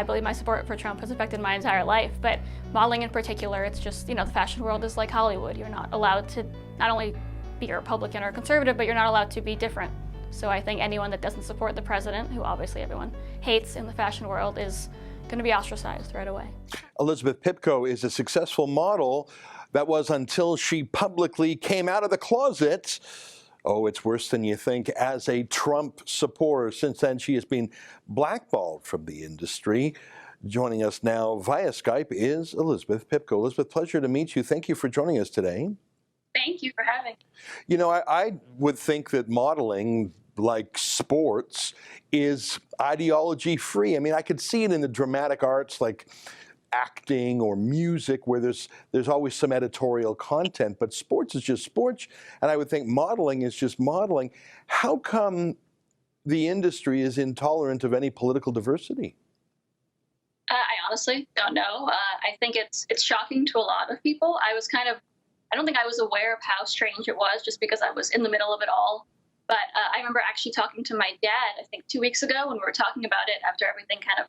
I believe my support for Trump has affected my entire life, but modeling in particular, it's just, the fashion world is like Hollywood. You're not allowed to not only be a Republican or conservative, but you're not allowed to be different. So I think anyone that doesn't support the president, who obviously everyone hates in the fashion world, is going to be ostracized right away. Elizabeth Pipko is a successful model. That was until she publicly came out of the closet. Oh, it's worse than you think, as a Trump supporter. Since then, she has been blackballed from the industry. Joining us now via Skype is Elizabeth Pipko. Elizabeth, pleasure to meet you. Thank you for joining us today. Thank you for having me. You know, I would think that modeling, like sports, is ideology free. I mean, I could see it in the dramatic arts like acting or music where there's always some editorial content, but sports is just sports, and I would think modeling is just modeling. How come the industry is intolerant of any political diversity? I honestly don't know. I think it's shocking to a lot of people. I don't think I was aware of how strange it was just because I was in the middle of it all. But I remember actually talking to my dad, I think 2 weeks ago, when we were talking about it after everything kind of,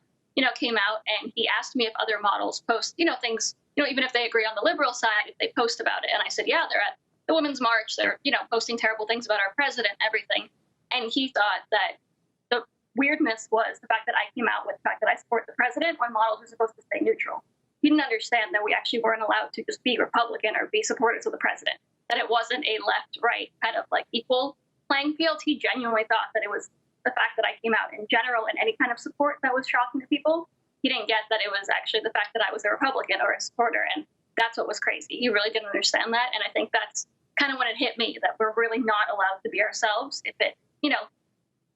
came out. And he asked me if other models post, things, even if they agree on the liberal side, if they post about it. And I said, yeah, they're at the Women's March. They're, posting terrible things about our president, everything. And he thought that the weirdness was the fact that I came out with the fact that I support the president when models are supposed to stay neutral. He didn't understand that we actually weren't allowed to just be Republican or be supporters of the president, that it wasn't a left-right kind of like equal playing field. He genuinely thought that it was the fact that I came out in general and any kind of support that was shocking to people. He didn't get that it was actually the fact that I was a Republican or a supporter, and that's what was crazy. He really didn't understand that, and I think that's kind of when it hit me, that we're really not allowed to be ourselves if it,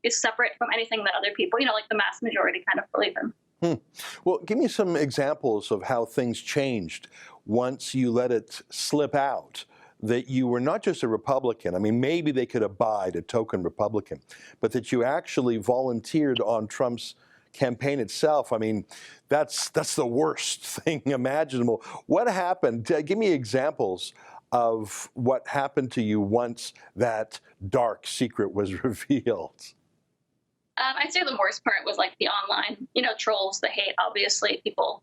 is separate from anything that other people, like the mass majority kind of believe in. Well, give me some examples of how things changed once you let it slip out that you were not just a Republican. I mean, maybe they could abide a token Republican, but that you actually volunteered on Trump's campaign itself. I mean, that's the worst thing imaginable. What happened? Give me examples of what happened to you once that dark secret was revealed. I'd say the worst part was like the online, trolls, the hate. Obviously, people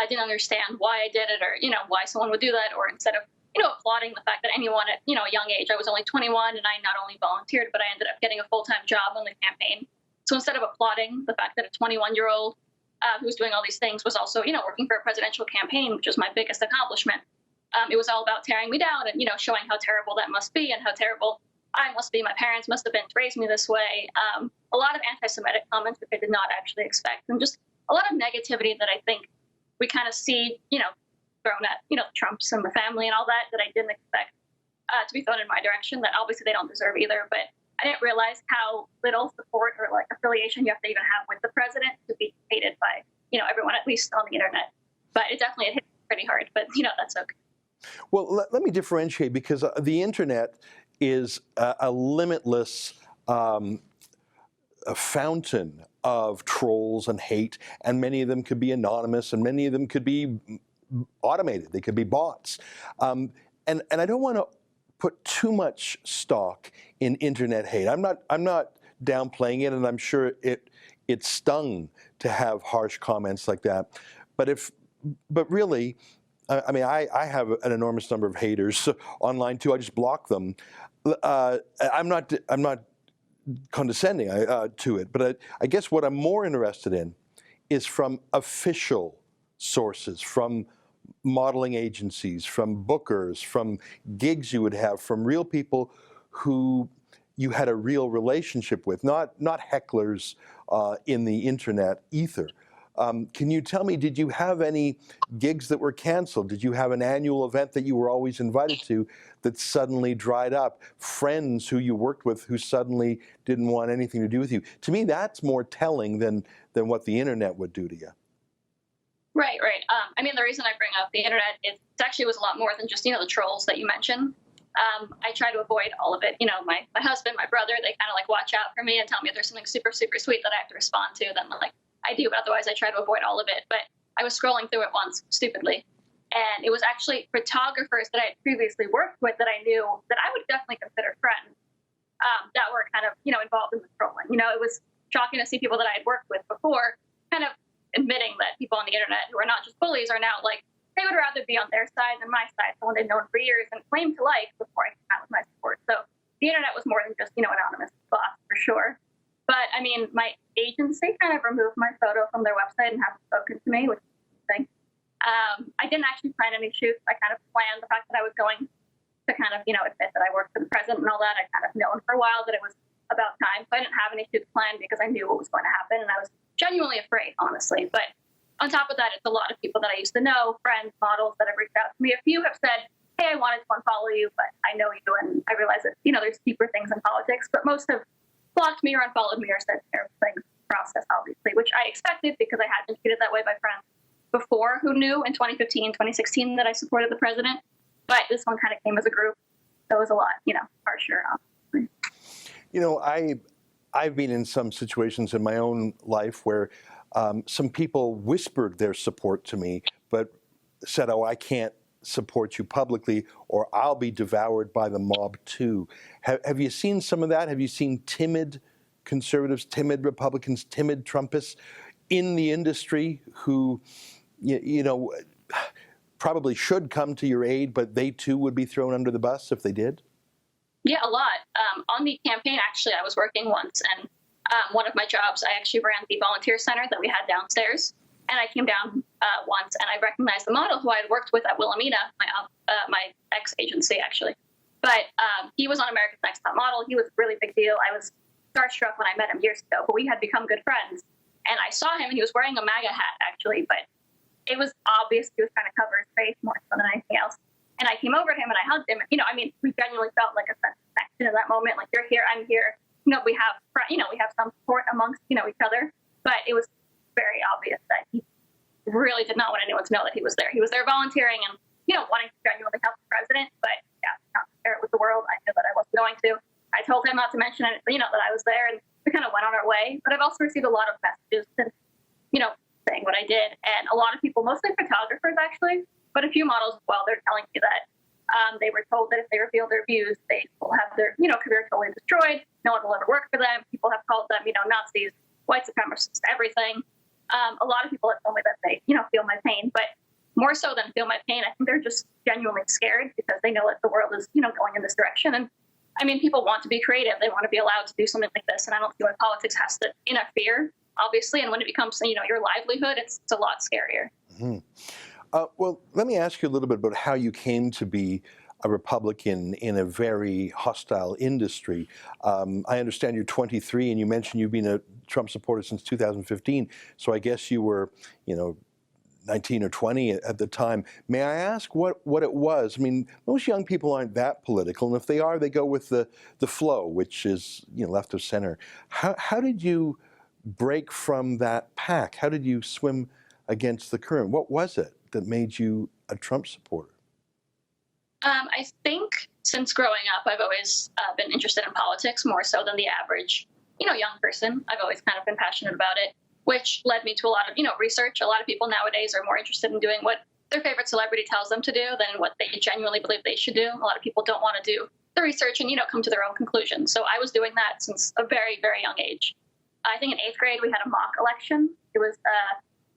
didn't understand why I did it or, why someone would do that. Or instead of, applauding the fact that anyone at, a young age, I was only 21 and I not only volunteered, but I ended up getting a full-time job on the campaign. So instead of applauding the fact that a 21-year-old who was doing all these things was also, working for a presidential campaign, which was my biggest accomplishment, it was all about tearing me down and, showing how terrible that must be and how terrible I must be. My parents must have been to raise me this way. A lot of anti-Semitic comments, which I did not actually expect, and just a lot of negativity that I think we kind of see, thrown at, Trumps and the family and all that I didn't expect to be thrown in my direction, that obviously they don't deserve either. But I didn't realize how little support or like affiliation you have to even have with the president to be hated by, everyone, at least on the internet. But it definitely hit pretty hard, but, that's okay. Well, let me differentiate, because the internet is a limitless a fountain of trolls and hate, and many of them could be anonymous, and many of them could be automated. They could be bots. And I don't want to put too much stock in internet hate. I'm not downplaying it, and I'm sure it stung to have harsh comments like that. But really, I mean, I have an enormous number of haters online too. I just block them. I'm not condescending to it, but I guess what I'm more interested in is from official sources, from modeling agencies, from bookers, from gigs you would have, from real people who you had a real relationship with, not hecklers in the internet ether. Can you tell me, did you have any gigs that were canceled? Did you have an annual event that you were always invited to that suddenly dried up? Friends who you worked with who suddenly didn't want anything to do with you? To me, that's more telling than what the internet would do to you. Right. I mean, the reason I bring up the internet, it actually was a lot more than just, the trolls that you mentioned. I try to avoid all of it. My husband, my brother, they kind of like watch out for me and tell me if there's something super, super sweet that I have to respond to. Then I do, but otherwise I try to avoid all of it. But I was scrolling through it once, stupidly, and it was actually photographers that I had previously worked with that I knew that I would definitely consider friends that were kind of, involved in the trolling. It was shocking to see people that I had worked with before kind of admitting that people on the internet who are not just bullies are now like, they would rather be on their side than my side, someone they've known for years and claimed to like before I came out with my support. So the internet was more than just, anonymous bots for sure. But I mean, my agency kind of removed my photo from their website and hasn't spoken to me, which is interesting. I didn't actually plan any shoots. I kind of planned the fact that I was going to kind of, admit that I worked for the president and all that. I kind of known for a while that it was about time. So I didn't have any shoots planned because I knew what was going to happen. And I was genuinely afraid, honestly. But on top of that, it's a lot of people that I used to know, friends, models that have reached out to me. A few have said, hey, I wanted to unfollow you, but I know you. And I realize that, there's deeper things in politics. But most have blocked me or unfollowed me or said terrible things in the process, obviously, which I expected because I had been treated that way by friends before who knew in 2015, 2016 that I supported the president. But this one kind of came as a group. So it was a lot, harsher. I've been in some situations in my own life where some people whispered their support to me, but said, oh, I can't support you publicly or I'll be devoured by the mob too. Have you seen some of that? Have you seen timid conservatives, timid Republicans, timid Trumpists in the industry who, probably should come to your aid, but they too would be thrown under the bus if they did? Yeah, a lot. On the campaign, actually, I was working once, and one of my jobs, I actually ran the volunteer center that we had downstairs. And I came down once, and I recognized the model who I had worked with at Wilhelmina, my ex-agency, actually. But he was on America's Next Top Model. He was a really big deal. I was starstruck when I met him years ago, but we had become good friends. And I saw him, and he was wearing a MAGA hat, actually, but it was obvious he was trying to cover his face more so than anything else. And I came over to him, and I hugged him. We genuinely felt like a sense of connection in that moment. Like, you're here, I'm here. We have some support amongst, each other. But it was very obvious that he really did not want anyone to know that he was there. He was there volunteering and, wanting to genuinely help the president. But, yeah, not to share it with the world. I knew that I wasn't going to. I told him not to mention it, that I was there. And we kind of went on our way. But I've also received a lot of messages since, saying what I did. And a lot of people, mostly photographers, actually, but a few models as well, they're telling me that they were told that if they reveal their views, they will have their, career totally destroyed. No one will ever work for them. People have called them, Nazis, white supremacists, everything. A lot of people have told me that they, feel my pain, but more so than feel my pain, I think they're just genuinely scared because they know that the world is, going in this direction. And people want to be creative. They want to be allowed to do something like this. And I don't see why politics has to interfere, obviously. And when it becomes, your livelihood, it's a lot scarier. Mm-hmm. Well, let me ask you a little bit about how you came to be a Republican in a very hostile industry. I understand you're 23, and you mentioned you've been a Trump supporter since 2015. So I guess you were, 19 or 20 at the time. May I ask what it was? Most young people aren't that political, and if they are, they go with the flow, which is left of center. How did you break from that pack? How did you swim against the current? What was it that made you a Trump supporter? I think since growing up, I've always been interested in politics more so than the average, young person. I've always kind of been passionate about it, which led me to a lot of, research. A lot of people nowadays are more interested in doing what their favorite celebrity tells them to do than what they genuinely believe they should do. A lot of people don't want to do the research and, come to their own conclusions. So I was doing that since a very, very young age. I think in 8th grade, we had a mock election. It was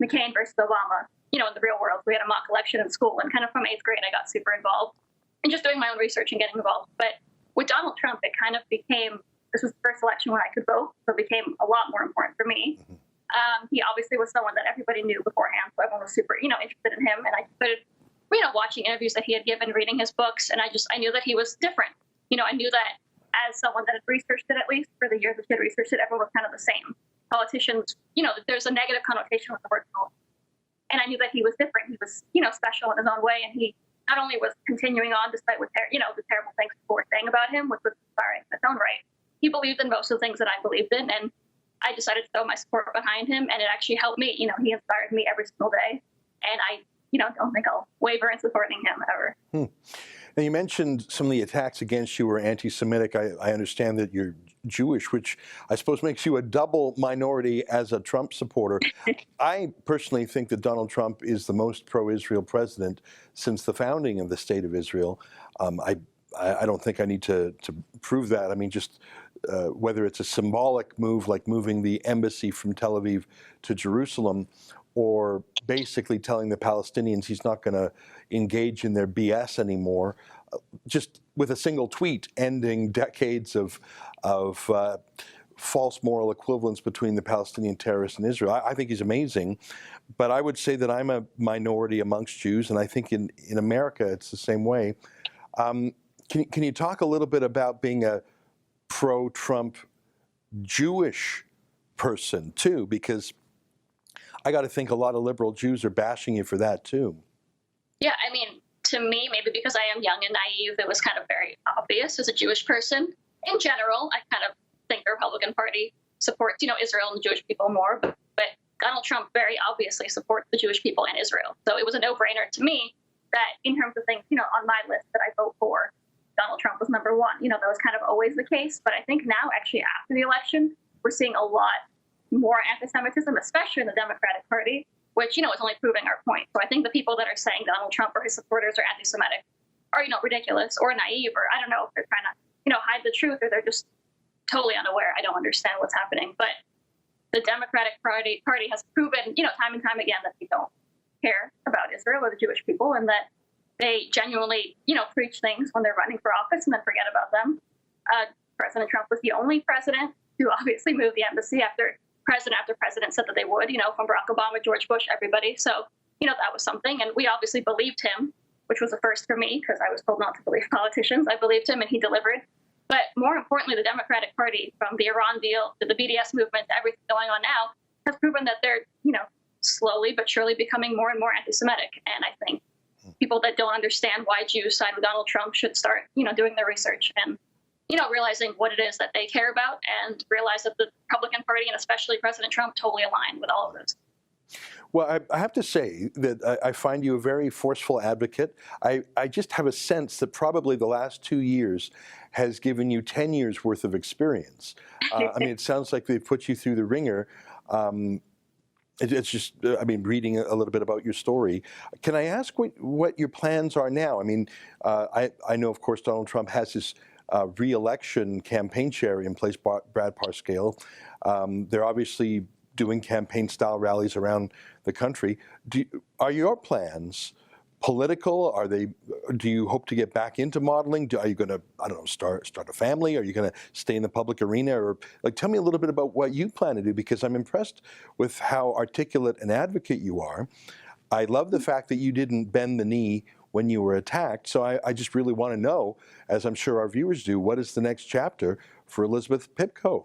McCain versus Obama, in the real world. We had a mock election in school, and kind of from 8th grade, I got super involved in just doing my own research and getting involved. But with Donald Trump, it kind of became, this was the first election when I could vote, so it became a lot more important for me. He obviously was someone that everybody knew beforehand, so everyone was super, interested in him. And I started, watching interviews that he had given, reading his books, and I knew that he was different. I knew that as someone that had researched it, at least for the years that he had researched it, everyone was kind of the same. Politicians, there's a negative connotation with the word politics. And I knew that he was different. He was, special in his own way. And he not only was continuing on despite what, the terrible things people were saying about him, which was inspiring in its own right, he believed in most of the things that I believed in. And I decided to throw my support behind him. And it actually helped me. He inspired me every single day. And I, don't think I'll waver in supporting him ever. Now, you mentioned some of the attacks against you were anti-Semitic. I understand that you're Jewish, which I suppose makes you a double minority as a Trump supporter. I personally think that Donald Trump is the most pro-Israel president since the founding of the State of Israel. I don't think I need to prove that. Just whether it's a symbolic move like moving the embassy from Tel Aviv to Jerusalem, or basically telling the Palestinians he's not going to engage in their BS anymore, just with a single tweet, ending decades of false moral equivalence between the Palestinian terrorists and Israel. I think he's amazing, but I would say that I'm a minority amongst Jews, and I think in America it's the same way. Can you talk a little bit about being a pro-Trump Jewish person too? Because I got to think a lot of liberal Jews are bashing you for that too. Yeah, I mean, to me, maybe because I am young and naive, it was kind of very obvious as a Jewish person. In general, I kind of think the Republican Party supports, Israel and the Jewish people more, but Donald Trump very obviously supports the Jewish people and Israel. So it was a no-brainer to me that in terms of things, on my list that I vote for, Donald Trump was number one. That was kind of always the case. But I think now, actually, after the election, we're seeing a lot more anti-Semitism, especially in the Democratic Party, which, is only proving our point. So I think the people that are saying Donald Trump or his supporters are anti-Semitic are, ridiculous or naive, or I don't know if they're trying to, hide the truth, or they're just totally unaware. I don't understand what's happening. But the Democratic Party has proven, time and time again that they don't care about Israel or the Jewish people, and that they genuinely, preach things when they're running for office and then forget about them. President Trump was the only president to obviously move the embassy after president said that they would, from Barack Obama, George Bush, everybody. So, that was something. And we obviously believed him, which was a first for me because I was told not to believe politicians. I believed him and he delivered. But more importantly, the Democratic Party, from the Iran deal to the BDS movement to everything going on now, has proven that they're, slowly but surely becoming more and more anti-Semitic. And I think people that don't understand why Jews side with Donald Trump should start, doing their research and, realizing what it is that they care about, and realize that the Republican Party and especially President Trump totally align with all of this. Well, I have to say that I find you a very forceful advocate. I just have a sense that probably the last 2 years has given you 10 years worth of experience. It sounds like they've put you through the ringer. It's just, reading a little bit about your story. Can I ask what your plans are now? I know, of course, Donald Trump has his re-election campaign chair in place, Brad Parscale. They're obviously doing campaign-style rallies around the country. Are your plans political? Do you hope to get back into modeling? Are you going to, start a family? Are you going to stay in the public arena? Or tell me a little bit about what you plan to do, because I'm impressed with how articulate an advocate you are. I love the fact that you didn't bend the knee when you were attacked. So I just really want to know, as I'm sure our viewers do, what is the next chapter for Elizabeth Pipko?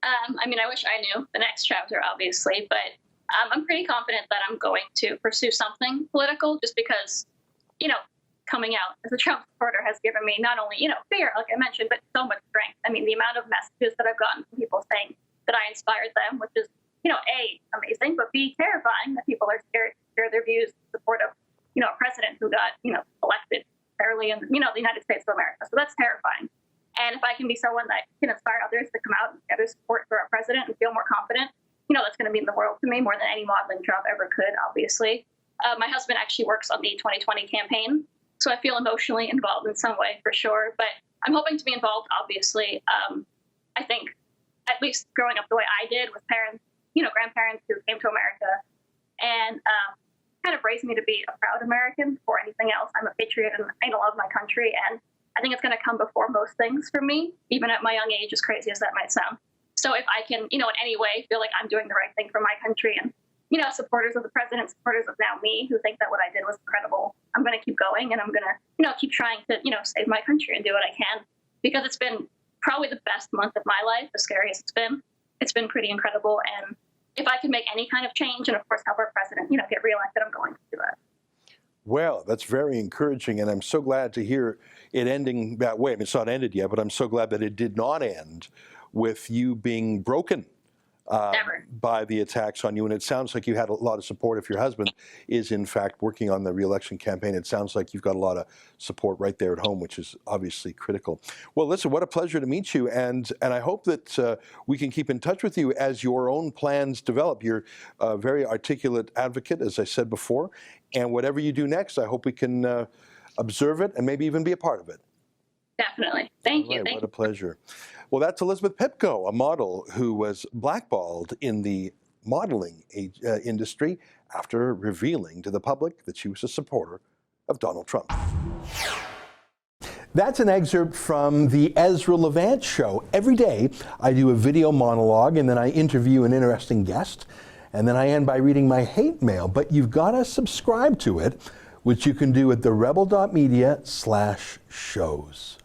I wish I knew the next chapter, obviously, but I'm pretty confident that I'm going to pursue something political, just because, coming out as a Trump supporter has given me not only, fear, like I mentioned, but so much strength. The amount of messages that I've gotten from people saying that I inspired them, which is, A, amazing, but B, terrifying, that people are scared to share their views in support of, a president who got, elected fairly in, the United States of America. So that's terrifying. And if I can be someone that can inspire others to come out and get their support for our president and feel more confident, that's going to mean the world to me, more than any modeling Trump ever could, obviously. My husband actually works on the 2020 campaign, so I feel emotionally involved in some way, for sure. But I'm hoping to be involved, obviously. I think, at least growing up the way I did, with parents, grandparents who came to America and kind of raised me to be a proud American before anything else. I'm a patriot and I love my country, and I think it's going to come before most things for me, even at my young age, as crazy as that might sound. So if I can, in any way feel like I'm doing the right thing for my country, and, supporters of the president, supporters of now me, who think that what I did was incredible, I'm going to keep going, and I'm going to, keep trying to, save my country and do what I can, because it's been probably the best month of my life, as scary as it's been pretty incredible. And if I can make any kind of change, and of course help our president, get reelected, I'm going to do that. Well, that's very encouraging, and I'm so glad to hear it ending that way. It's not ended yet, but I'm so glad that it did not end with you being broken by the attacks on you. And it sounds like you had a lot of support. If your husband is, in fact, working on the re-election campaign, it sounds like you've got a lot of support right there at home, which is obviously critical. Well, listen, what a pleasure to meet you. And I hope that we can keep in touch with you as your own plans develop. You're a very articulate advocate, as I said before. And whatever you do next, I hope we can observe it and maybe even be a part of it. Definitely. Thank you. What a pleasure. Well, that's Elizabeth Pipko, a model who was blackballed in the modeling industry after revealing to the public that she was a supporter of Donald Trump. That's an excerpt from the Ezra Levant show. Every day I do a video monologue and then I interview an interesting guest, and then I end by reading my hate mail. But you've got to subscribe to it, which you can do at therebel.media/shows.